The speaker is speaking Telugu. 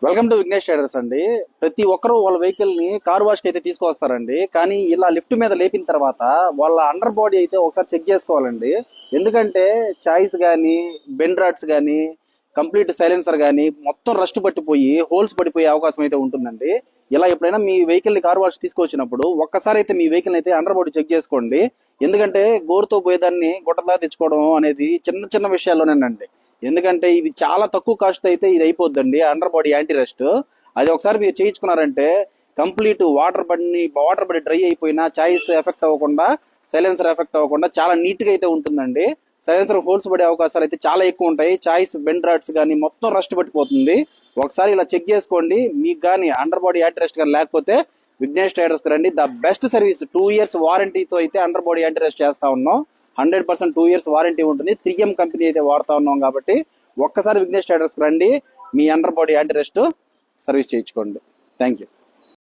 వెల్కమ్ టు విఘ్నేష్ ట్రేడర్స్ అండి. ప్రతి ఒక్కరూ వాళ్ళ వెహికల్ ని కార్ వాష్ కి అయితే తీసుకొస్తారండి. కానీ ఇలా లిఫ్ట్ మీద లేపిన తర్వాత వాళ్ళ అండర్ బాడీ అయితే ఒకసారి చెక్ చేసుకోవాలండి. ఎందుకంటే చాయిస్ గానీ, బెండ్ రాడ్స్ గానీ, కంప్లీట్ సైలెన్సర్ గానీ మొత్తం రస్ట్ పట్టిపోయి హోల్స్ పడిపోయే అవకాశం అయితే ఉంటుందండి. ఇలా ఎప్పుడైనా మీ వెహికల్ ని కార్ వాష్ తీసుకొచ్చినప్పుడు ఒక్కసారి అయితే మీ వెహికల్ అయితే అండర్ బాడీ చెక్ చేసుకోండి. ఎందుకంటే గోరుతో పోయేదాన్ని గుట్టలా తెచ్చుకోవడం అనేది చిన్న చిన్న విషయాల్లోనేనండి. ఎందుకంటే ఇవి చాలా తక్కువ కాస్ట్ అయితే ఇది అయిపోద్దండి. అండర్ బాడీ యాంటీ రెస్ట్ అది ఒకసారి మీరు చేయించుకున్నారంటే కంప్లీట్ వాటర్ పడి డ్రై అయిపోయినా చాయిస్ ఎఫెక్ట్ అవ్వకుండా, సైలెన్సర్ ఎఫెక్ట్ అవ్వకుండా చాలా నీట్ గా అయితే ఉంటుందండి. సైలెన్సర్ హోల్స్ పడే అవకాశాలు అయితే చాలా ఎక్కువ ఉంటాయి. చాయిస్ బెండ్ రాడ్స్ కానీ మొత్తం రస్ట్ పట్టిపోతుంది. ఒకసారి ఇలా చెక్ చేసుకోండి. మీకు కానీ అండర్ బాడీ యాంటీ రెస్ట్ కానీ లేకపోతే విఘ్నేష్ ట్రేడర్స్ రండి. ద బెస్ట్ సర్వీస్ 2 years వారంటీతో అయితే అండర్ బాడీ యాంటీ రెస్ట్ చేస్తా ఉన్నాం. 100% 2 years వారంటీ ఉంటుంది. 3M కంపెనీ అయితే వాడుతా ఉన్నాం కాబట్టి ఒక్కసారి విఘ్నేష్ ట్రేడర్స్ రండి. మీ under body anti rust service చేయించుకోండి. Thank you.